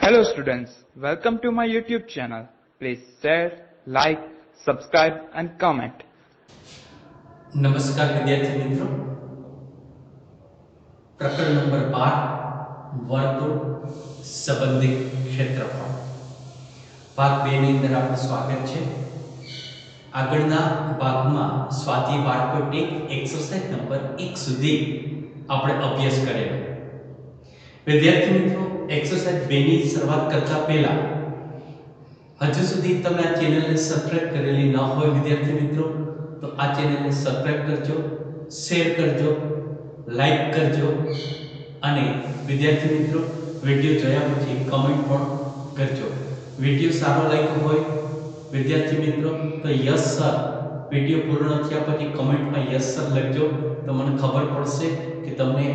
Hello students, welcome to my YouTube channel. Please share, like, subscribe and comment. નમસ્કાર વિદ્યાર્થી મિત્રો, પ્રકરણ number 12 વર્તુળ સંબંધિત ક્ષેત્રફળ ભાગ 2 ની અંદર આપનું સ્વાગત છે. આગળના ભાગમાં સ્વાધ્યાય 12.1 એક્સરસાઇઝ નંબર 1 સુધી આપણે અભ્યાસ કરેલો. વિદ્યાર્થી મિત્રો, એક્સરસાઇઝ 2 ની શરૂઆત કરતા પહેલા હજુ સુધી તમે આ ચેનલને સબસ્ક્રાઇબ કરેલી ન હોય વિદ્યાર્થી મિત્રો, તો આ ચેનલને સબસ્ક્રાઇબ કરજો, શેર કરજો, લાઈક કરજો અને વિદ્યાર્થી મિત્રો વિડિયો જોયા પછી કમેન્ટ પણ કરજો. વિડિયો સારો લાગ્યો હોય વિદ્યાર્થી મિત્રો તો યસ સર, વિડિયો પૂર્ણ થયા પછી કમેન્ટમાં યસ સર લખજો, તો મને ખબર પડશે કે તમને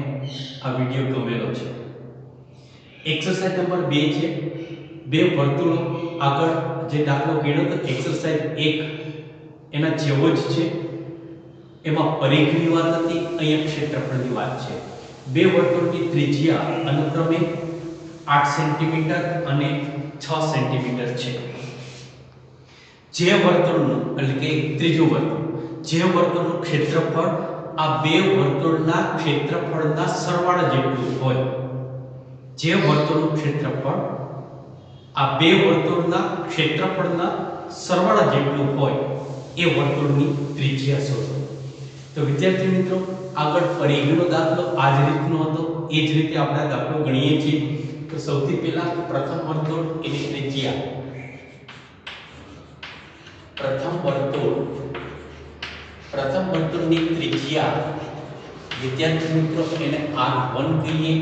આ વિડિયો ગમેલો છે. એક્સરસાઇઝ નંબર 2 છે. બે વર્તુળો આગળ જે દાખલો ગણ્યો તો એક્સરસાઇઝ 1 એના જેવો જ છે. એમાં પરિઘની વાત હતી, અહીંયા ક્ષેત્રફળની વાત છે. બે વર્તુળની ત્રિજ્યા અનુક્રમે 8 સેન્ટીમીટર અને 6 સેન્ટીમીટર છે. જે વર્તુળનું એટલે કે ત્રીજું વર્તુળ, જે વર્તુળનું ક્ષેત્રફળ આ બે વર્તુળના ક્ષેત્રફળના સરવાળા જેટલું હોય, જે વર્તુળનું ક્ષેત્રફળ આ બે વર્તુળના ક્ષેત્રફળના સરવાળા જેટલું હોય એ વર્તુળની ત્રિજ્યા શોધો. તો વિદ્યાર્થી મિત્રો, આગળ પરિઘનો દાખલો આ જ રીતનો હતો, એ જ રીતે આપણે આ દાખલો ગણીએ છીએ. તો સૌથી પહેલા પ્રથમ વર્તુળ એની ત્રિજ્યા, પ્રથમ વર્તુળની ત્રિજ્યા વિદ્યાર્થી મિત્રો એને r1 કહીએ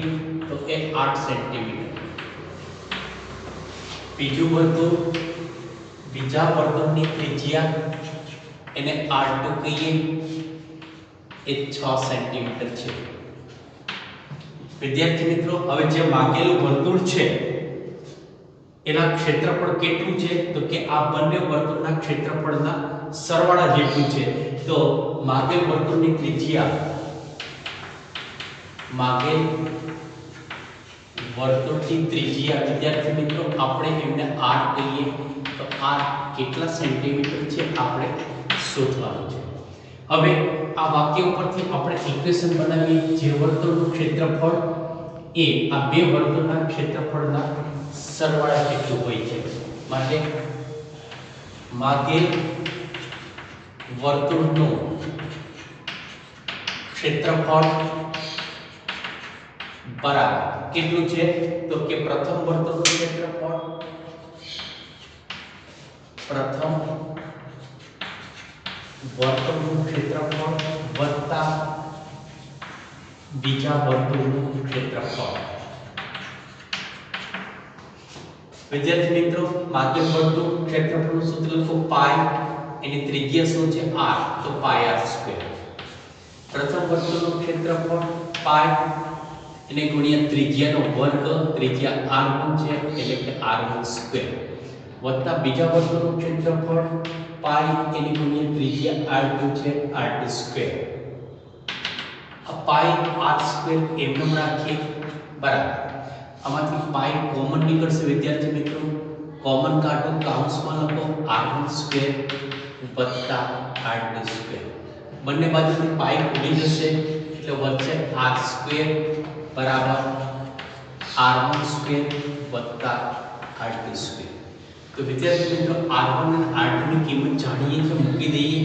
તો એ 8 સેન્ટીમીટર. બીજું વર્તુળ, બીજા વર્તુળની ત્રિજ્યા એને r2 કહીએ, એ 6 સેન્ટીમીટર છે. વિદ્યાર્થી મિત્રો, હવે જે માગેલું વર્તુળ છે એના ક્ષેત્રફળ કેટલું છે તો કે આ બંને વર્તુળના ક્ષેત્રફળના સરવાળા જેટલું છે. તો માગેલ વર્તુળની ત્રિજ્યા, માગેલ વર્તુળની ત્રિજ્યા વિદ્યાર્થી મિત્રો આપણે એમને r કહીએ, તો r કેટલા સેન્ટીમીટર છે આપણે શોધવાનું છે. હવે આ વાક્ય ઉપરથી આપણે ઇક્વેશન બનાવીએ. જે વર્તુળનું ક્ષેત્રફળ એ આ બે વર્તુળના ક્ષેત્રફળના સરવાળા જેટલું હોય છે. માટે માગેલ વર્તુળનું ક્ષેત્રફળ બરાબર કેટલું છે તો કે પ્રથમ વર્તુળનું ક્ષેત્રફળ, પ્રથમ વર્તુળનું ક્ષેત્રફળ વત્તા બીજા વર્તુળનું ક્ષેત્રફળ. વિદ્યાર્થી મિત્રો, માગેલ વર્તુળ ક્ષેત્રફળનું સૂત્ર લખો પાઈ, એની ત્રિજ્યા શું છે r, તો પાઈ r². પ્રથમ વર્તુળનું ક્ષેત્રફળ પાઈ એને ગુણ્યા ત્રિજ્યાનો વર્ગ, ત્રિજ્યા r1 છે એટલે કે r1² વત્તા બીજા વર્તુળનું ક્ષેત્રફળ પાઈ એની ગુણ્યા ત્રિજ્યા r2 છે r2². આ પાઈ r² એમનેમ રાખીએ બરાબર. આમાંથી પાઈ કોમન નીકળશે વિદ્યાર્થી મિત્રો, કોમન કાઢો, કૌંસમાં લખો r1² વત્તા r2². બંને બાજુથી પાઈ ઉડી જશે એટલે વધશે r² બરાબર r1² વત્તા r2². તો વિદ્યાર્થી મિત્રો, r1 અને r2 ની કિંમત જાણીએ તો મૂકી દઈએ.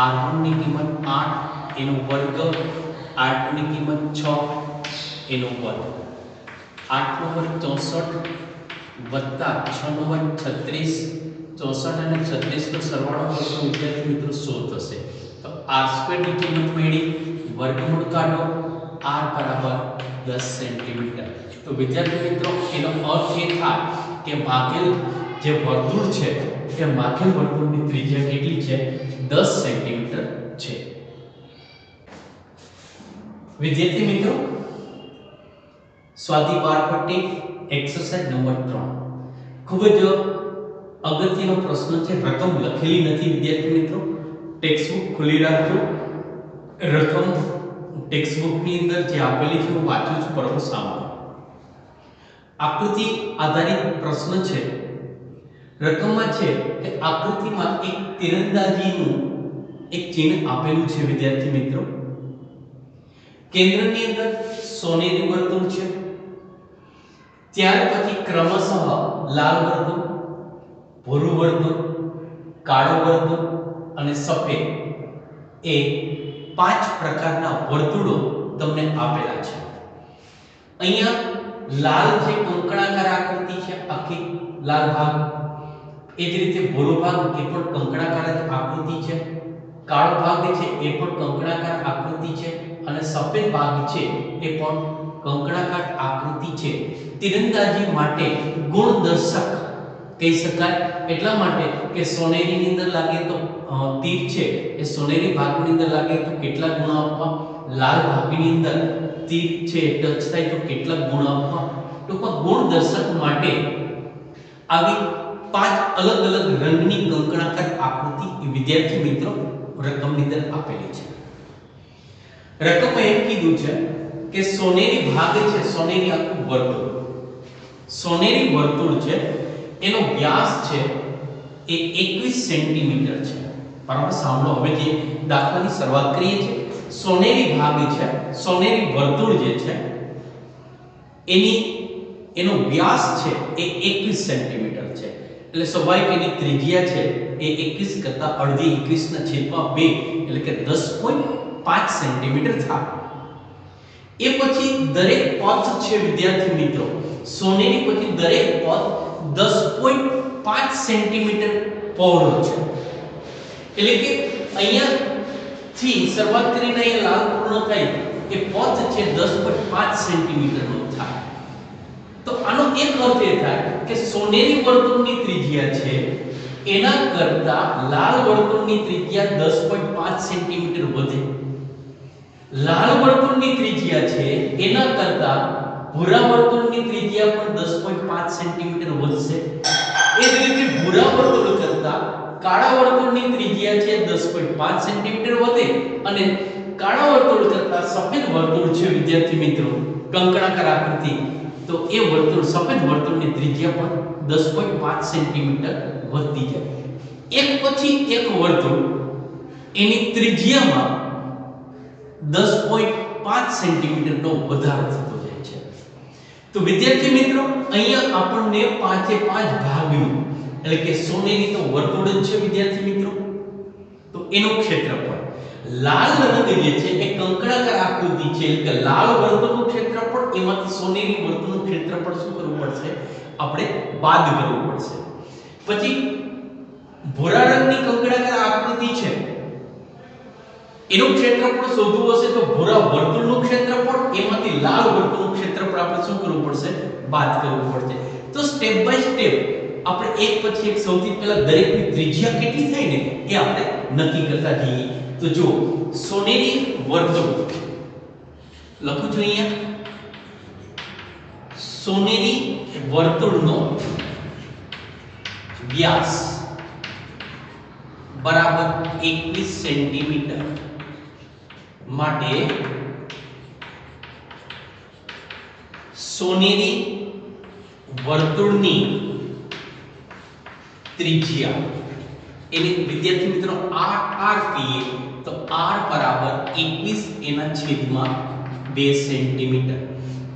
r1 ની કિંમત 8 એનો વર્ગ, r2 ની કિંમત 6 એનો વર્ગ. 8 નો વર્ગ 64 વત્તા 6 નો વર્ગ 36. 64 અને 36 નો સરવાળો કરશો વિદ્યાર્થી મિત્રો 100 થશે. તો r² ની કિંમત મળી, વર્ગમૂળ કાઢો, r બરાબર 10 સેન્ટીમીટર. તો વિદ્યાર્થી મિત્રો એનો અર્થ એ થાય કે માગેલ જે વર્તુળ છે તે માગેલ વર્તુળની ત્રિજ્યા કેટલી છે 10 સેન્ટીમીટર છે. વિદ્યાર્થી મિત્રો, સ્વાધ્યાય 12 એક્સરસાઇઝ નંબર 3 ખૂબ જ અગત્યનો પ્રશ્ન છે. રકમ લખેલી નથી વિદ્યાર્થી મિત્રો, ટેક્સ્ટબુક ખોલી રાખજો. રકમ ટેક્સ્ટબુકની અંદર જે આપેલી છે હું વાંચું છું, બરાબર સાંભળો. આકૃતિ આધારિત પ્રશ્ન છે. રકમમાં છે કે આકૃતિમાં એક તીરંદાજીનું એક ચિહ્ન આપેલું છે વિદ્યાર્થી મિત્રો. કેન્દ્રની અંદર સોનેરી વર્તુળ છે, ત્યાર પછી ક્રમશઃ લાલ વર્તુળ, ભૂરું વર્તુળ, કાળું વર્તુળ અને સફેદ એ 5 પ્રકારના વર્તુળો તમને આપેલા છે. અહીંયા લાલ જે કંકણાકાર આકૃતિ છે, આખી લાલ ભાગ, એ જ રીતે ભૂરો ભાગ એ પણ કંકણાકાર આકૃતિ છે, કાળો ભાગ છે એ પણ કંકણાકાર આકૃતિ છે અને સફેદ ભાગ છે એ પણ કંકણાકાર આકૃતિ છે. તીરંદાજી માટે ગુણદર્શક કહી શકાય, એટલા માટે કે સોનેરીની અંદર લાગે તો તીર છે એ સોનેરી ભાગની અંદર લાગે તો કેટલા ગુણ આપવા, લાલ ભાગની અંદર તીર છે ટચ થાય તો કેટલા ગુણ આપવા. ટૂંકમાં ગુણદર્શક માટે આવી 5 અલગ અલગ રંગની કંકણાકાર આકૃતિ વિદ્યાર્થી મિત્રો રકમની અંદર આપેલી છે. રકમમાં એમ કીધું છે કે સોનેરી ભાગ છે, સોનેરી આખું વર્તુળ, સોનેરી વર્તુળ છે એનો વ્યાસ છે એ 21 સેન્ટીમીટર છે. બરાબર, સાંભળો. હવે જે દાખલાની શરૂઆત કરીએ છીએ, સોનેરી ભાગ છે, સોનેરી વર્તુળ જે છે એનો વ્યાસ છે એ 21 સેન્ટીમીટર છે. એટલે સ્વાભાવિક એની ત્રિજ્યા છે એ 21 કરતા અડધી 21/2 એટલે કે 10.5 સેન્ટીમીટર થાય. એ પછી દરેક પથ છે વિદ્યાર્થી મિત્રો, સોનેરી પછી દરેક પથ 10.5 સેન્ટીમીટર પહોળો છે. એટલે કે અહીંયા થી શરૂઆત કરીને અહીંયા લાલ પૂર્ણ થાય એ પથ છે 10.5 સેન્ટીમીટર નો થાય. તો આનો એક અર્થ એ થાય કે સોનેરી વર્તુળની ત્રિજ્યા છે એના કરતા લાલ વર્તુળની ત્રિજ્યા 10.5 સેન્ટીમીટર વધે. લાલ વર્તુળની ત્રિજ્યા છે એના કરતા ભૂરા વર્તુળની ત્રિજ્યા પણ 10.5 સેન્ટીમીટર વધશે. એ જ રીતે ભૂરા વર્તુળ કરતા કાળા વર્તુળની ત્રિજ્યા છે 10.5 સેન્ટીમીટર વધે અને કાળા વર્તુળ કરતા સફેદ વર્તુળ છે વિદ્યાર્થી મિત્રો કંકણાકાર આકૃતિ, તો એ વર્તુળ સફેદ વર્તુળની ત્રિજ્યા પણ 10.5 સેન્ટીમીટર વધતી જાય. એક પછી એક વર્તુળ એની ત્રિજ્યામાં 10.5 સેન્ટીમીટરનો વધારો થતો જાય છે. તો વિદ્યાર્થી મિત્રો અહીંયા આપણને 5 ભાગનું એટલે કે સોનેરી તો વર્તુળ જ છે વિદ્યાર્થી મિત્રો, તો એનું ક્ષેત્રફળ, લાલ રંગ જે છે એ કંકણાકાર આકૃતિ છે એટલે કે લાલ વર્તુળનું ક્ષેત્રફળ, એમાંથી સોનેરી વર્તુળનું ક્ષેત્રફળ શું કરવું પડશે, આપણે બાદ કરવું પડશે. પછી ભૂરા રંગની કંકણાકાર આકૃતિ છે એનું ક્ષેત્રફળ શોધવું હશે તો ભૂરા વર્તુળનું ક્ષેત્રફળ, એમાંથી લાલ વર્તુળનું ક્ષેત્રફળ આપણે શું કરવું પડશે, બાદ કરવું પડશે. તો સ્ટેપ બાય સ્ટેપ આપણે એક પછી એક સૌથી પહેલા દરેકની ત્રિજ્યા કેટલી થાય ને એ આપણે નક્કી કરતા જઈએ. તો જો સોનેરી વર્તુળ લખું છું અહીંયા, સોનેરી વર્તુળનો વ્યાસ બરાબર 21 સેન્ટીમીટર માટે સોનેરી વર્તુળની ત્રિજ્યા એને વિદ્યાર્થી મિત્રો r કહીએ તો r બરાબર 21 એના છેદમાં 2 સેન્ટીમીટર.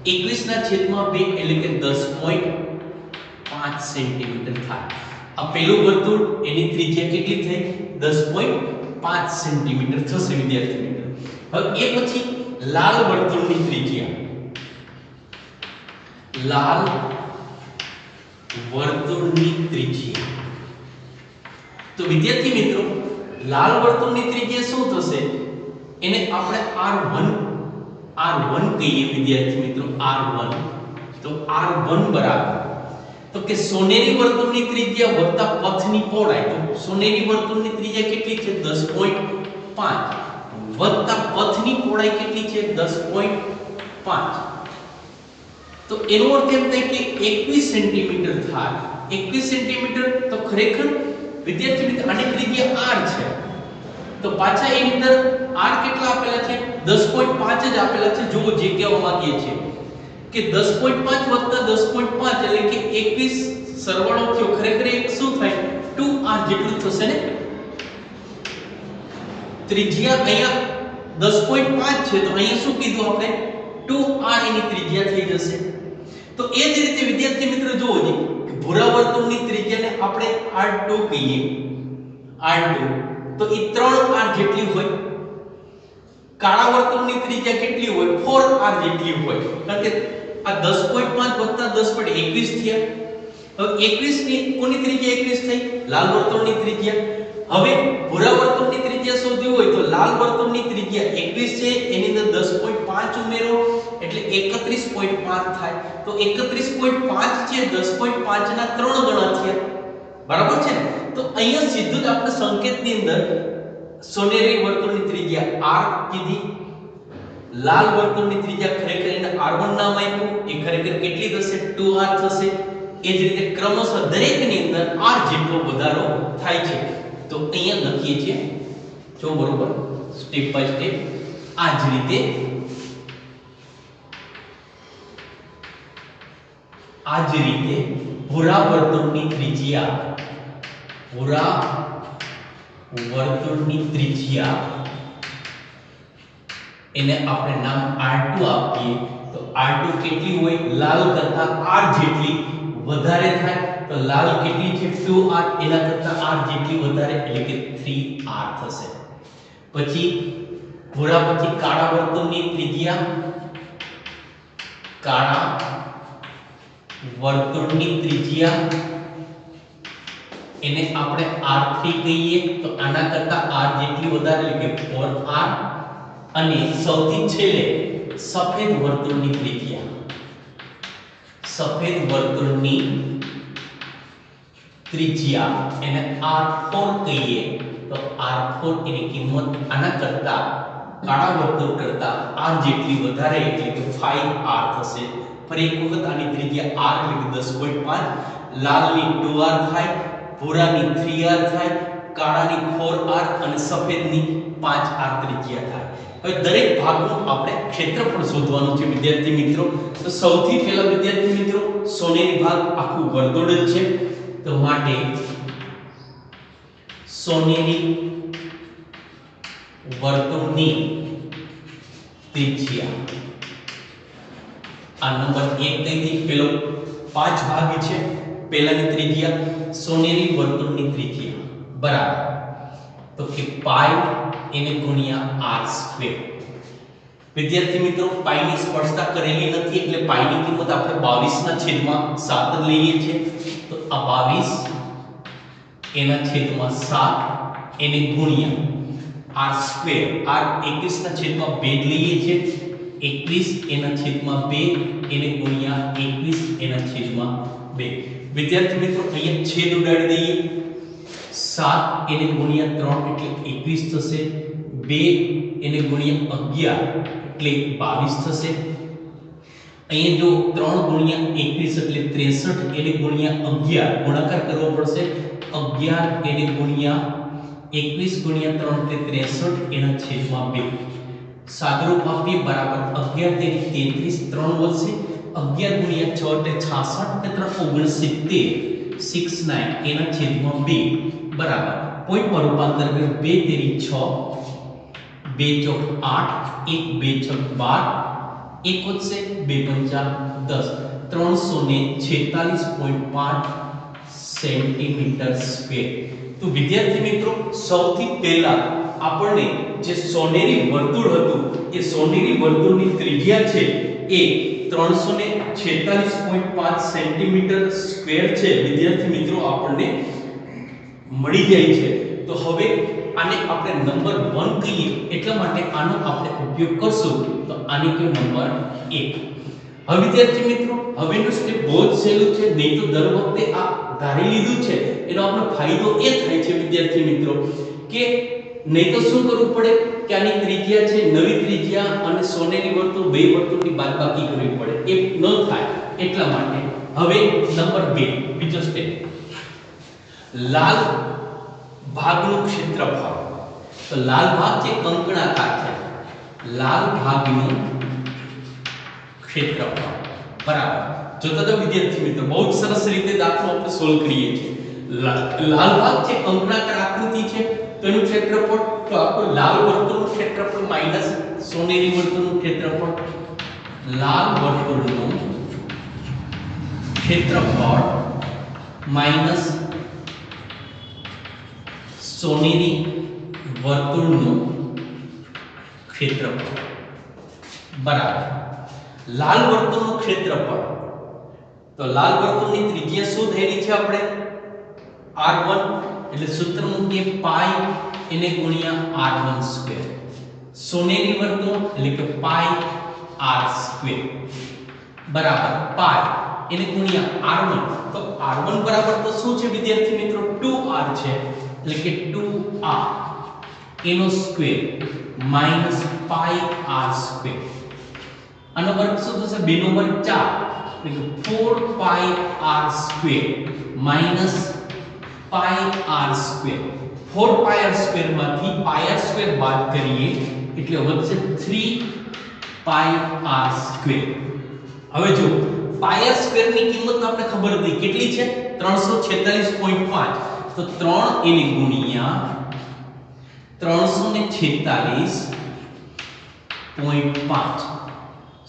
21 ના છેદમાં 2 એટલે કે 10.5 સેન્ટીમીટર થાય. આ પહેલું વર્તુળ એની ત્રિજ્યા કેટલી થઈ, 10.5 સેન્ટીમીટર થશે વિદ્યાર્થી મિત્રો. હવે એ પછી લાલ વર્તુળની ત્રિજ્યા, લાલ વર્તુળની ત્રિજ્યા, તો વિદ્યાર્થી મિત્રો લાલ વર્તુળની ત્રિજ્યા શું થશે, એને આપણે r1 કહીએ વિદ્યાર્થી મિત્રો, r1. તો r1 બરાબર, તો કે સોનેરી વર્તુળની ત્રિજ્યા વત્તા પથની પહોળાઈ, તો સોનેરી વર્તુળની ત્રિજ્યા કેટલી છે, 10.5 વત્તા પથની પહોળાઈ કેટલી છે, 10.5. તો એનો અર્થ એમ થાય કે 21 સેન્ટીમીટર થાય. 21 સેન્ટીમીટર તો ખરેખર વિદ્યાર્થી મિત્રો આની ત્રિજ્યા r છે, તો પાછા એની અંદર r કેટલા આપેલા છે, 10.5 જ આપેલા છે. જો જે કહેવા માંગીએ છીએ કે 10.5 વત્તા 10.5 એટલે કે 21 સરવાળો થયો, ખરેખર એક શું થાય 2r જેટલું થશે ને. ત્રિજ્યા અહીંયા 10.5 છે તો અહીંયા શું કીધું આપણે 2r એની ત્રિજ્યા થઈ જશે. તો એ જ રીતે વિદ્યાર્થી મિત્રો જોવો જી કે ભૂરા વર્તુળની ત્રિજ્યાને આપણે r2 કહીએ, r2 તો એ 3r જેટલી હોય. કાળા વર્તુળની ત્રિજ્યા કેટલી હોય 4r જેટલી હોય, કારણ કે આ 10.5 વત્તા 10.21 થયા. હવે 21 ની કોની ત્રિજ્યા 21 થઈ? લાલ વર્તુળની ત્રિજ્યા. હવે ભૂરા વર્તુળની ત્રિજ્યા શોધવી હોય તો લાલ વર્તુળની ત્રિજ્યા 21 છે, એની અંદર 10.5 ઉમેરો એટલે 31.5 થાય. તો 31.5 છે 10.5 ના 3 ગણા થયા, બરાબર છે ને. તો અહીંયા સીધું જ આપણે સંકેતની અંદર સોનેરી વર્તુળની ત્રિજ્યા r કીધી, લાલ વર્તુળની ત્રિજ્યા ખરેખર એને r1 નામ આપ્યું, એ ખરેખર કેટલી થશે 2r થશે. એ જ રીતે ક્રમશઃ દરેકની અંદર r જેટલો વધારો થાય છે. તો અહીંયા લખીએ છીએ જો બરોબર સ્ટેપ બાય સ્ટેપ. આ જ રીતે ભૂરા વર્તુળની ત્રિજ્યા એને આપણે નામ r2 આપીએ તો r2 કેટલી હોય? લાલ કરતા r જેટલી વધારે થાય. તો લાલ કેટલી છે 2r, એના કરતા r જેટલી વધારે એટલે કે 3r થશે. પછી ભૂરા પછી કાળા વર્તુળની ત્રિજ્યા, કાળા વર્તુળની ત્રિજ્યા એને આપણે r3 કહીએ તો આના કરતા r જેટલી વધારે એટલે કે 4r. અને સૌથી છેલ્લે સફેદ વર્તુળની ત્રિજ્યા, સફેદ વર્તુળની ત્રિજ્યા એને r4 કહીએ તો r4 એની કિંમત આના કરતા કાળા વર્તુળ કરતા r જેટલી વધારે એટલે કે 5r થશે. ફરી એક વખત આની ત્રિજ્યા r એટલે કે 10.5, લાલની 2r થાય, ભૂરાની 3r થાય, કાળાની 4r અને સફેદની 5r ત્રિજ્યા થાય. હવે દરેક ભાગનું આપણે ક્ષેત્રફળ શોધવાનું છે વિદ્યાર્થી મિત્રો. તો સૌથી પહેલા વિદ્યાર્થી મિત્રો સોનેરી ભાગ આખું વર્તુળ જ છે, તો માટે સોનેરી વર્તુળની ત્રિજ્યા આ નંબર 1 તેથી પેલો 5 ભાગ છે. પહેલાની ત્રિજ્યા સોનેરી વર્તુળની ત્રિજ્યા બરાબર તો કે પાઈ એને ગુણ્યા r સ્ક્વેર. વિદ્યાર્થી મિત્રો પાઈ ની સ્પર્શતા કરેલી નથી એટલે પાઈ ની કિંમત આપણે 22/7 લઈએ છીએ. તો આ 22/7 એને ગુણ્યા r સ્ક્વેર, r 21/2 લઈએ છીએ, 21/2 એને ગુણ્યા 21/2. વિદ્યાર્થી મિત્રો અહીંયા છેદ ઉડાડી દઈએ. 7 એને ગુણ્યા 3 એટલે 21 થશે, 2 એને ગુણ્યા 11 એટલે 22 થશે. અહીંયા જો 3 ગુણ્યા 21 એટલે 63 એને ગુણ્યા 11 ગુણાકાર કરવો પડશે. 11 એને ગુણ્યા 21 ગુણ્યા 3 એટલે 63 એના છેદમાં 2. સાદરૂપ આપીએ બરાબર 11 તેની 33, 3 વધશે. 11 ગુણ્યા 6 એટલે 66 એટલે 69 એના છેદમાં 2 બરાબર પોઈન્ટમાં રૂપાંતર કરી 2 તેરી 6, 2 ચોક 8, 1 2 છક 12, 1 વધશે 2 પંચા 10, 346.5 સેન્ટીમીટર સ્ક્વેર. તો વિદ્યાર્થી મિત્રો સૌથી પહેલા આપણને જે સોનેરી વર્તુળ હતું એ સોનેરી વર્તુળની ત્રિજ્યા છે એ 346.5 સેન્ટીમીટર સ્ક્વેર છે વિદ્યાર્થી મિત્રો આપણને મળી જાય છે. તો હવે આને આપણે નંબર 1 કહીએ એટલા માટે આનો આપણે ઉપયોગ કરશું. તો આને કયો નંબર 1. હવે વિદ્યાર્થી મિત્રો હવેનું સ્ટેપ બહુ જ સહેલું છે, નહીં તો દર વખતે આ ધારી લીધું છે એનો આપણો ફાયદો એ થાય છે વિદ્યાર્થી મિત્રો કે નહીં તો શું કરવું પડે કે આની ત્રિજ્યા છે નવી ત્રિજ્યા અને સોનેરી વર્તુળ બે વર્તુળની બાદબાકી કરવી પડે, એ ન થાય એટલા માટે. હવે નંબર 2 બીજો સ્ટેપ, લાલ ભાગનું ક્ષેત્રફળ. તો લાલ ભાગ જે કંકણાકાર છે, લાલ ભાગનું ક્ષેત્રફળ બરાબર. જોતા તો વિદ્યાર્થી મિત્રો બહુ જ સરસ રીતે દાખલો આપણે સોલ્વ કરીએ છીએ. લાલ ભાગ છે અંકનાકાર આકૃતિ છે તો એનું ક્ષેત્રફળ તો આપણું લાલ વર્તુળનું ક્ષેત્રફળ માઈનસ સોનેરી વર્તુળનું ક્ષેત્રફળ. લાલ વર્તુળનું ક્ષેત્રફળ માઈનસ સોનેરી વર્તુળનું ક્ષેત્રફળ બરાબર લાલ વર્તુળનું ક્ષેત્રફળ. તો લાલ વર્તુળની ત્રિજ્યા શું થયેલી છે આપણે r1 એટલે સૂત્ર મૂકીએ પાઈ એને ગુણ્યા r1 સ્ક્વેર. સોનેરી વર્તુળ એટલે કે પાઈ r સ્ક્વેર બરાબર પાઈ એને ગુણ્યા r1. તો r1 બરાબર તો શું છે વિદ્યાર્થી મિત્રો 2r છે એટલે કે 2r એનો સ્ક્વેર માઈનસ પાઈ r સ્ક્વેર. આનો વર્ગ શું થશે 2 નો વર્ગ 4 એટલે કે 4 પાઈ r સ્ક્વેર માઈનસ પાઈ r સ્ક્વેર. 4 પાઈ r સ્ક્વેર માંથી પાઈ r સ્ક્વેર બાદ કરીએ એટલે વધશે 3 પાઈ r સ્ક્વેર. હવે જો પાઈ r સ્ક્વેર ની કિંમત આપણે ખબર હતી કેટલી છે 346.5. તો 3 એને ગુણ્યા 346.5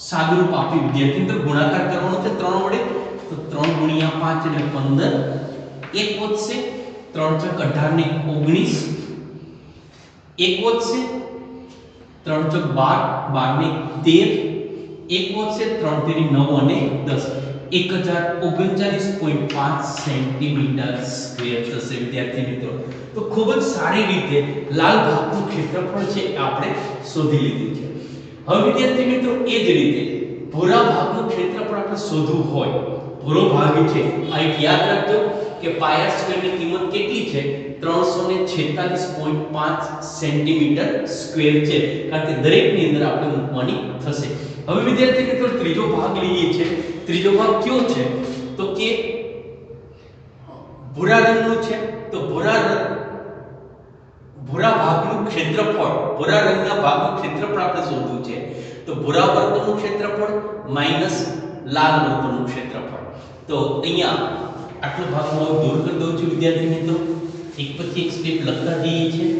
સાદુરૂપ આપી વિદ્યાર્થી તો ગુણાકાર કરવાનો છે 3 વડે. તો 3 ગુણ્યા 5 એટલે 15. એક વધશે 3 ચોક 18 ને 19. એક વધશે 3 ચોક 12 12 ને 13. એક વધશે 3 તેરી 9 અને 10 1039.5 સેન્ટીમીટર સ્ક્વેર થશે વિદ્યાર્થી મિત્રો. તો ખૂબ જ સારી રીતે લાલ ભાગનું ક્ષેત્રફળ છે આપણે શોધી લીધું છે. હવે વિદ્યાર્થી મિત્રો એ જ રીતે ભૂરા ભાગનું ક્ષેત્રફળ આપણે શોધવું હોય ભૂરો ભાગ છે આ એક યાદ રાખજો કે પાઈ r સ્ક્વેર ની કિંમત કેટલી છે 346.5 સેન્ટીમીટર સ્ક્વેર છે કારણ કે દરેકની અંદર આપણે મૂકવાની થશે. હવે વિદ્યાર્થી મિત્રો ત્રીજો ભાગ લઈએ છે. ત્રીજો ભાગ કયો છે તો કે ભૂરા રંગનો છે. તો ભૂરા ભાગનું ક્ષેત્રફળ ભૂરા રંગના ભાગનું ક્ષેત્રફળ આપણે શોધવું છે. તો ભૂરા વર્તુળનું ક્ષેત્રફળ માઈનસ લાલ વર્તુળનું ક્ષેત્રફળ. તો અહીંયા આટલો ભાગ હું દૂર કરી દઉં છું વિદ્યાર્થી મિત્રો. એક પછી એક સ્ટેપ લખતા જઈએ છીએ.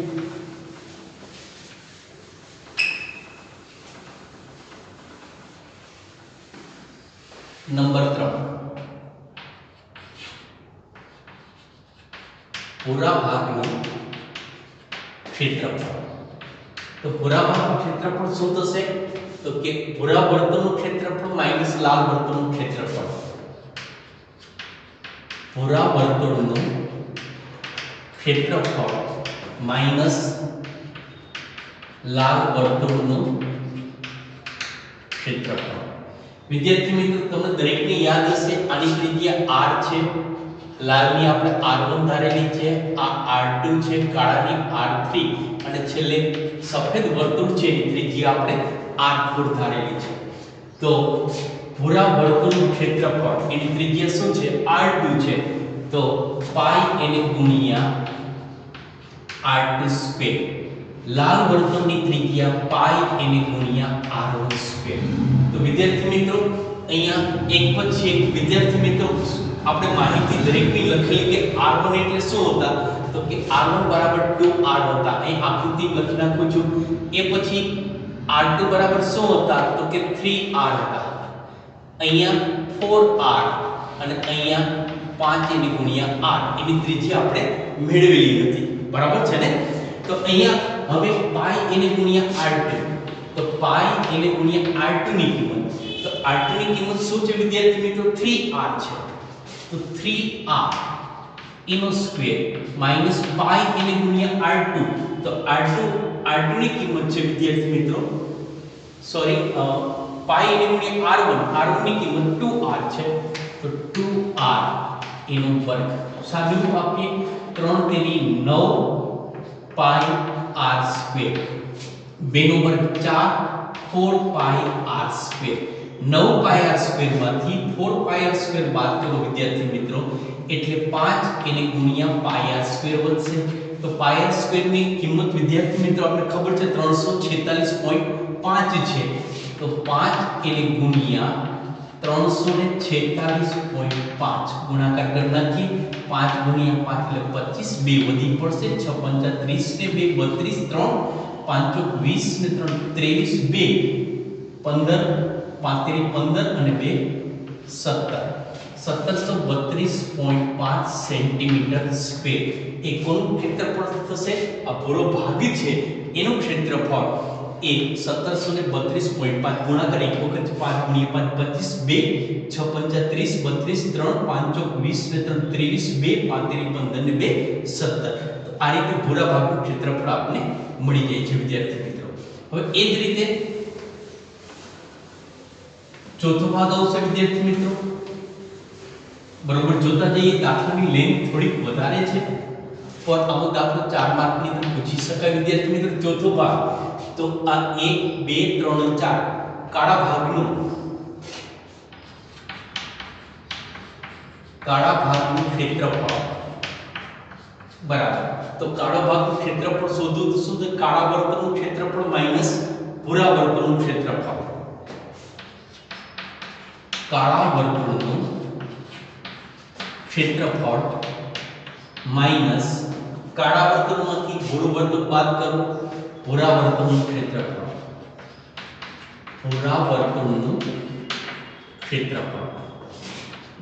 નંબર 3 ભૂરા ભાગનું ક્ષેત્રફળ. તો ભૂરા ભાગનું ક્ષેત્રફળ શું થશે તો કે ભૂરા વર્તુળનું ક્ષેત્રફળ માઈનસ લાલ વર્તુળનું ક્ષેત્રફળ. ભૂરા વર્તુળનું ક્ષેત્રફળ માઈનસ લાલ વર્તુળનું ક્ષેત્રફળ. વિદ્યાર્થી મિત્રો તમને દરેકને યાદ હશે આની ત્રિજ્યા r છે. લાલની આપણે r1 ધારેલી છે. આ r2 છે. કાળાની r3 અને છેલ્લે સફેદ વર્તુળ છે એની ત્રિજ્યા આપણે r4 ધારેલી છે. તો ભૂરા વર્તુળનું ક્ષેત્રફળ એની ત્રિજ્યા શું છે r2 છે. તો પાઈ એને ગુણ્યા r2 સ્ક્વેર. લાલ વર્તુળની ત્રિજ્યા પાઈ એને ગુણ્યા r1 સ્ક્વેર. તો વિદ્યાર્થી મિત્રો અહીંયા એક પછી એક વિદ્યાર્થી મિત્રો આપણે માહિતી દરેકની લખેલી કે r1 એટલે શું હતા તો કે r1 બરાબર 2r હતા. અહીં આકૃતિ લખી નાખું છું. એ પછી r2 બરાબર શું હતા તો કે 3r હતા. અહીંયા 4r અને અહીંયા 5 એને ગુણ્યા r એની ત્રિજ્યા આપણે મેળવેલી હતી. બરાબર છે ને. તો અહીંયા હવે પાઈ એને ગુણ્યા r2. તો પાઈ એને ગુણ્યા r2 ની કિંમત. તો r2 ની કિંમત શું છે વિદ્યાર્થી મિત્રો 3r છે. તો 3r એનો સ્ક્વેર માઈનસ પાઈ એને ગુણ્યા r2. તો r2 ની કિંમત છે વિદ્યાર્થી મિત્રો સોરી પાઈ એને ગુણ્યા r1 ની કિંમત 2r છે. તો 2r એનો વર્ગ. સાદુરૂપ આપીએ 3 તેરી 9 પાઈ r સ્ક્વેર. 2 નો વર્ગ 4 4 પાઈ r સ્ક્વેર. 9 પાઈ r સ્ક્વેર માંથી 4 પાઈ r સ્ક્વેર બાદ કરો વિદ્યાર્થી મિત્રો એટલે 5 એને ગુણ્યા પાઈ r સ્ક્વેર વધશે. તો પાઈ r સ્ક્વેર ની કિંમત વિદ્યાર્થી મિત્રો આપણે ખબર છે 346.5 છે. તો 5 એને ગુણ્યા 346.5 ગુણાકાર કરી નાખી 5 ગુણ્યા 5 એટલે 25 બે વધી પડશે 6 પંચા 30 ને 2 32 3 5 20 ને 3 23 2 15 35 15 અને 2 17 1732.5 સેન્ટીમીટર સ્ક્વેર એ કોનું ક્ષેત્રફળ થશે? આ પૂરો ભાગ છે એનું ક્ષેત્રફળ એ 1732.5 ગુણાકાર એક વખત 5 ગુણ્યા 5 25 2 6 પંચા 30 32 3 5 20 ને 3 23 2 35 15 ને 2 17 તો આ રીતે પૂરા ભાગનું ક્ષેત્રફળ આપને મળી જાય છે વિદ્યાર્થી મિત્રો. હવે એ જ રીતે ચોથો ભાગ આવશે વિદ્યાર્થી મિત્રો. બરોબર જોતા જઈએ દાખલાની લેન્થ થોડીક વધારે છે પણ આવો દાખલો 4 માર્કની અંદર પૂછી શકાય વિદ્યાર્થી મિત્રો. ચોથો ભાગ તો આ 1 2 3 4 કાળા ભાગનું ક્ષેત્રફળ બરાબર. તો કાળા ભાગનું ક્ષેત્રફળ શોધવું તો શું થાય? કાળા વર્તુળનું ક્ષેત્રફળ માઈનસ ભૂરા વર્તુળનું ક્ષેત્રફળ. કાળા વર્તુળનું ક્ષેત્રફળ માઈનસ કાળા વર્તુળમાંથી ભૂરું વર્તુળ બાદ કરો ભૂરા વર્તુળનું ક્ષેત્રફળ. ભૂરા વર્તુળનું ક્ષેત્રફળ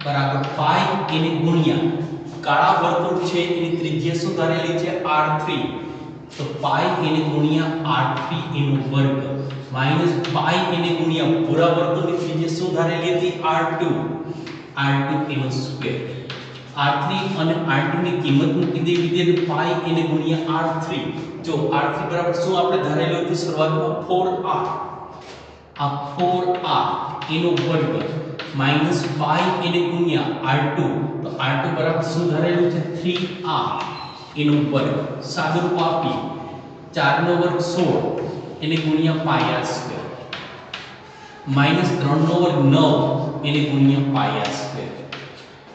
બરાબર પાઈ એને ગુણ્યા કાળા વર્તુળ છે એની ત્રિજ્યા શું ધારેલી છે? r3 તો પાઈ એને ગુણ્યા r3 એનો વર્ગ માઈનસ પાઈ એને ગુણ્યા ભૂરા વર્તુળની ત્રિજ્યા શું ધારેલી હતી? r2 એનો સ્ક્વેર. r3 અને r2 ની કિંમત મૂકી દે વિદ્યાર્થી પાઈ એને ગુણ્યા r3. જો r3 બરાબર શું આપણે ધારેલું હતું શરૂઆતમાં 4r. આ 4r એનો વર્ગ માઈનસ પાઈ એને ગુણ્યા r2 તો r2 બરાબર શું ધારેલું છે? 3r એનો વર્ગ. સાદુરૂપ આપી 4 નો વર્ગ 16 એને ગુણ્યા પાઈ r સ્ક્વેર માઈનસ 3 નો વર્ગ 9 એને ગુણ્યા પાઈ r સ્ક્વેર.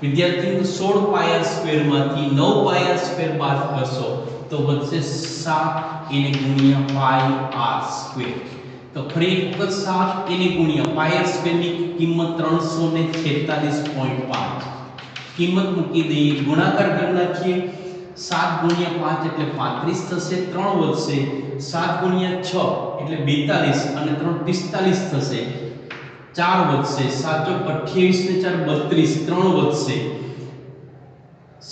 વિદ્યાર્થીઓ 16 પાઈ r સ્ક્વેર માંથી 9 પાઈ r સ્ક્વેર બાદ કરશો તો વધશે 7 એને ગુણ્યા પાઈ r સ્ક્વેર. તો ફરી એક વખત 7 એને ગુણ્યા પાઈ r સ્ક્વેર ની કિંમત 346.5 કિંમત મૂકી દઈએ ગુણાકાર કરી નાખીએ 7 ગુણ્યા 5 એટલે 35 થશે 3 વધશે 7 ગુણ્યા 6 એટલે 42 અને 3 45 થશે 4 વધશે 7 28 ને 4 32 3 વધશે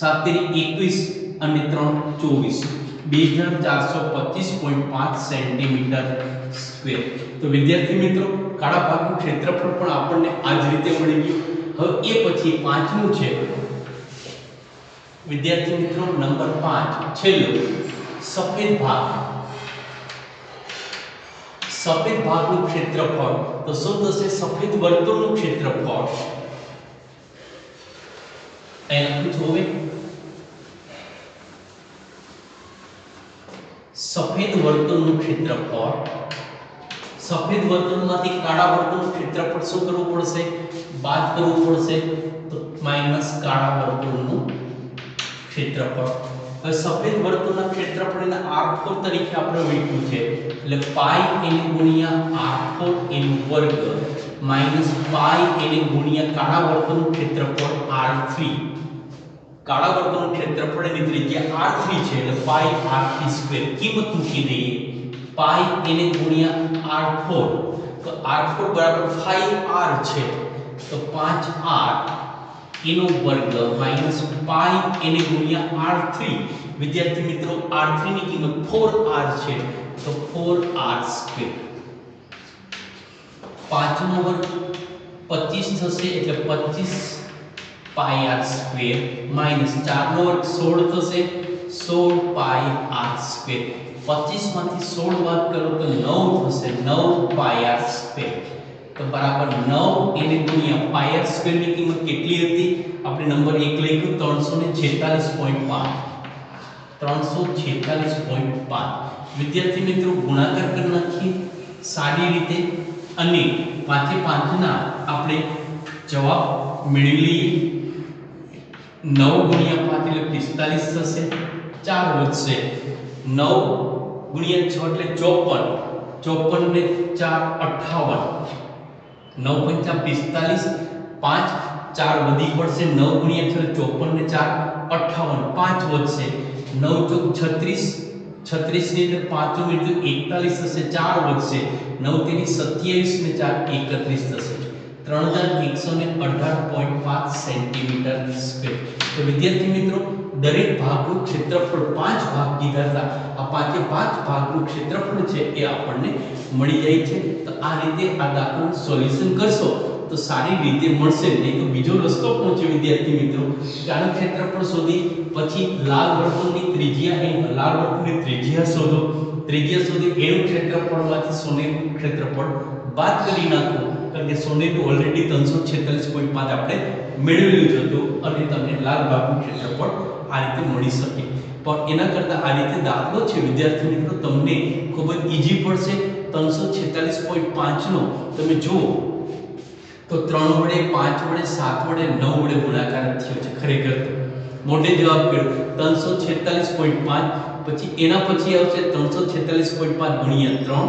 7 21 અને 3 24 2425.5 સેન્ટીમીટર સ્ક્વેર. તો વિદ્યાર્થી મિત્રો કાળા ભાગનું ક્ષેત્રફળ પણ આપણને આ જ રીતે મળી ગયું. હવે એ પછી પાંચમું છે વિદ્યાર્થી મિત્રો નંબર 5 છેલ્લો સફેદ ભાગ. સફેદ ભાગનું ક્ષેત્રફળ તો શું થશે? સફેદ વર્તુળનું ક્ષેત્રફળ એનું જોવે સફેદ વર્તુળનું ક્ષેત્રફળ. સફેદ વર્તુળમાંથી કાળા વર્તુળનું ક્ષેત્રફળ શું કરવું પડશે? બાદ કરવું પડશે તો માઈનસ કાળા વર્તુળનું ક્ષેત્રફળ. હવે સફેદ વર્તુળના ક્ષેત્રફળને r4 તરીકે આપણે લખ્યું છે એટલે પાઈ n ગુણ્યા r4 n વર્ગ માઈનસ પાઈ n ગુણ્યા કાળા વર્તુળનું ક્ષેત્રફળ r3. કાળા વર્તુળનું ક્ષેત્રફળ એની ત્રિજ્યા r3 છે એટલે પાઈ r3 સ્ક્વેર. કિંમત મૂકી દઈએ પાઈ n ગુણ્યા r4 તો r4 બરાબર 5r છે તો 5r એનો વર્ગ માઈનસ પાઈ n ગુણ્યા r3. વિદ્યાર્થી મિત્રો r3 ની કિંમત 4r છે તો 4r સ્ક્વેર. 5 નો વર્ગ 25 થશે એટલે 25 પાઈ r સ્ક્વેર માઈનસ 4 નો વર્ગ 16 થશે 16 પાઈ r સ્ક્વેર. 25 માંથી 16 બાદ કરો તો 9 થશે 9 પાઈ r સ્ક્વેર. તો બરાબર 9 n ગુણ્યા પાઈ r સ્ક્વેર ની કિંમત કેટલી હતી? આપણે નંબર 1 લખ્યું 346.5. 346.5. વિદ્યાર્થી મિત્રો ગુણાકાર કરી નાખીએ સારી રીતે અને 5 એ 5 ના આપણે જવાબ મેળવી લઈએ. 9 ગુણ્યા 5 એટલે 45 થશે 4 વધશે 9 ગુણ્યા 6 એટલે 54 54 ને 4 58 9 પંચા 45, 5 4 વધી પડશે, 9 ગુણ્યા 6 54 ને 4 58, 5 વધશે, 9 ચોક 36, 36 ની અંદર 5 ઉમેરજો 41 થશે, 4 વધશે, 9 તેની 27 ને 4 31 થશે, 3118.5 સેન્ટીમીટર સ્ક્વેર. તો વિદ્યાર્થી મિત્રો, દરેક ભાગનું ક્ષેત્રફળ 5 ભાગ કીધા હતા. આ 5 ભાગનું ક્ષેત્રફળ છે એ આપણને મળી જાય છે. તો આ રીતે આ દાખલાનું સોલ્યુશન કરશો તો સારી રીતે મળશે. નહીં તો બીજો રસ્તો પણ છે વિદ્યાર્થી મિત્રો, આનું ક્ષેત્રફળ શોધી પછી લાલ વર્તુળની ત્રિજ્યા શોધો, ત્રિજ્યા શોધી એનું ક્ષેત્રફળમાંથી સોનેરીનું ક્ષેત્રફળ બાદ કરી નાખો, કારણ કે સોનેરીનું ઓલરેડી 346.5 આપણે મેળવેલું જ હતું અને તમને લાલ ભાગનું ક્ષેત્રફળ આ રીતે મળી શકે. પણ એના કરતાં આ રીતે દાખલો છે વિદ્યાર્થી મિત્રો તમને ખૂબ જ ઈઝી પડશે. 346.5 નો તમે જુઓ તો 3 વડે 5 વડે 7 વડે 9 વડે ગુણાકાર થયો છે. ખરેખર તો મોટે જવાબ કર્યો 346.5, પછી એના પછી આવશે 346.5 ગુણ્યા 3,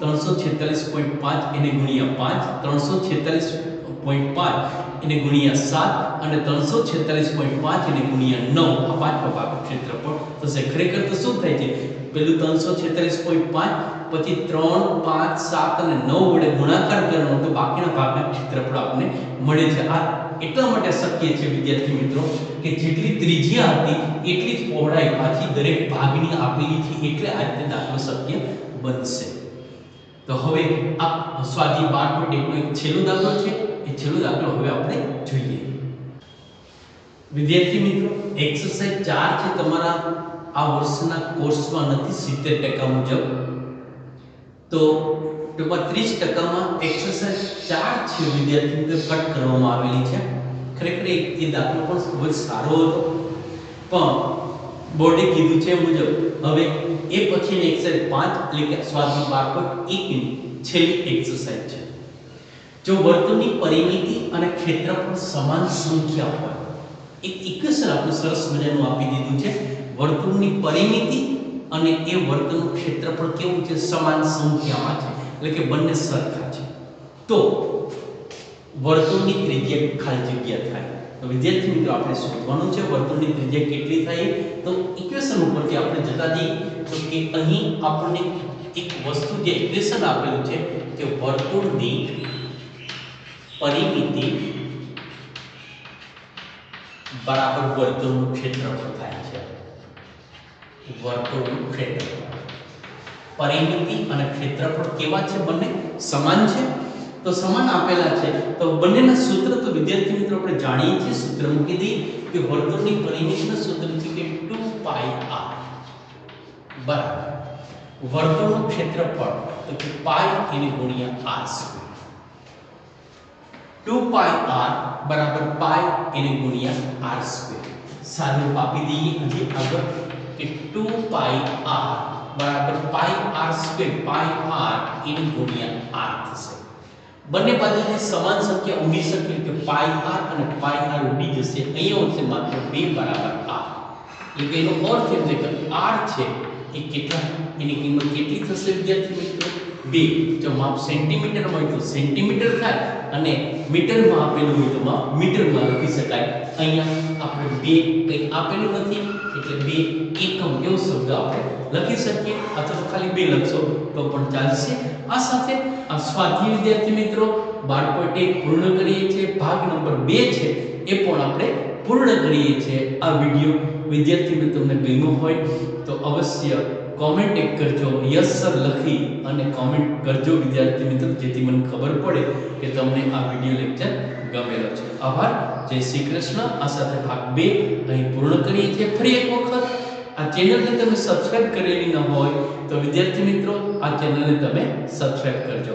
346.5 એને ગુણ્યા 5, 346.5 એને ગુણ્યા 7 અને 346.5 એને ગુણ્યા 9. આ પાંચમા ભાગનું ક્ષેત્રફળ થશે. ખરેખર તો શું થાય છે, પેલું 346.5 પછી 3, 5, 7 અને 9 વડે ગુણાકાર કરવાનો તો બાકીના ભાગના ક્ષેત્રફળ આપણને મળે છે. આ એટલા માટે શક્ય છે વિદ્યાર્થી મિત્રો કે જેટલી ત્રિજ્યા હતી એટલી જ પહોળાઈ પાછી દરેક ભાગની આપેલી છે, એટલે આ રીતે દાખલો શક્ય બનશે. તો હવે આ સ્વાધ્યાય 12.1 નો એક છેલ્લો દાખલો છે. એ છેલ્લો દાખલો હવે આપણે જોઈએ. વિદ્યાર્થી મિત્રો, એક્સરસાઇઝ 4 છે તમારા આ વર્ષના કોર્સમાં નથી 70% મુજબ, તો ટૂંકમાં 30%માં એક્સરસાઇઝ 4 છે વિદ્યાર્થી મિત્રો કટ કરવામાં આવેલી છે. ખરેખર એ દાખલો પણ ખૂબ જ સારો હતો, પણ બોર્ડે કીધું છે મુજબ હવે એ પછીની એક્સરસાઇઝ 5 એટલે કે સ્વાધ્યાય 12.1 ની છેલ્લી એક્સરસાઇઝ છે. જો વર્તુળની પરિમિતિ અને ક્ષેત્રફળ સમાન સંખ્યા હોય, એક ઇક્વેશન આપણે સરસ મજાનું આપી દીધું છે. વર્તુળની પરિમિતિ અને એ વર્તુળનું ક્ષેત્રફળ કેવું છે, સમાન સંખ્યામાં છે, એટલે કે બંને સરખા છે, તો વર્તુળની ત્રિજ્યા ખાલી જગ્યા થાય. તો વિદ્યાર્થી મિત્રો આપણે શોધવાનું છે વર્તુળની ત્રિજ્યા કેટલી થાય. તો ઇક્વેશન ઉપરથી આપણે જતા જઈએ તો કે અહીં આપણને એક વસ્તુ જે ઇક્વેશન આપેલું છે કે વર્તુળની પરિમિતિ બરાબર વર્તુળનું ક્ષેત્રફળ થાય છે. વર્તુળનું ક્ષેત્રફળ, પરિમિતિ અને ક્ષેત્રફળ કેવા છે, બંને સમાન છે. તો સમાન આપેલા છે તો બંનેના સૂત્ર તો વિદ્યાર્થી મિત્રો આપણે જાણીએ છીએ. સૂત્ર મૂકી દઈએ કે વર્તુળની પરિમિતિનું સૂત્ર છે કે 2πr બરાબર વર્તુળનું ક્ષેત્રફળ તો કે પાઈ એને ગુણ્યા r સ્ક્વેર. 2πr બરાબર પાઈ એને ગુણ્યા r સ્ક્વેર. સાદું આપી દઈએ હજી આગળ કે 2πr બરાબર પાઈ r સ્ક્વેર, પાઈ r એને ગુણ્યા r થશે. બંને બાજુથી સમાન સંખ્યા ઉમેરી શકીએ કે પાઈ r અને પાઈ r ઉડી જશે. અહીંયા વધશે માત્ર 2 બરાબર r. એટલે કે એનો અર્થ એમ છે કે r છે એ કેટલા, એની કિંમત કેટલી થશે વિદ્યાર્થી મિત્રો, 2. જો માપ સેન્ટીમીટરમાં હોય તો સેન્ટીમીટર થાય અને મીટરમાં આપેલું હોય તો માપ મીટરમાં લખી શકાય. અહીંયા આપણે 2 કંઈ આપેલું નથી એટલે 2 એકમ એવો શબ્દ આપણે લખી શકીએ, અથવા ખાલી 2 લખશો તો પણ ચાલશે. આ સાથે આ સ્વાધ્યાય વિદ્યાર્થી મિત્રો 12.1 પૂર્ણ કરીએ છીએ. ભાગ નંબર 2 છે એ પણ આપણે પૂર્ણ કરીએ છીએ. આ વિડિયો વિદ્યાર્થી મિત્રોને ગમ્યો હોય તો અવશ્ય કોમેન્ટ એક કરજો, યસ સર લખી અને કોમેન્ટ કરજો વિદ્યાર્થી મિત્રો, જેથી મને ખબર પડે કે તમને આ વિડિયો લેક્ચર ગમેલો છે. આભાર. જય શ્રી કૃષ્ણ. આ સાથે ભાગ 2 અહીં પૂર્ણ કરીએ છીએ. ફરી એક વખત આ ચેનલને તમે સબસ્ક્રાઇબ કરેલી ન હોય તો વિદ્યાર્થી મિત્રો આ ચેનલને તમે સબસ્ક્રાઇબ કરજો.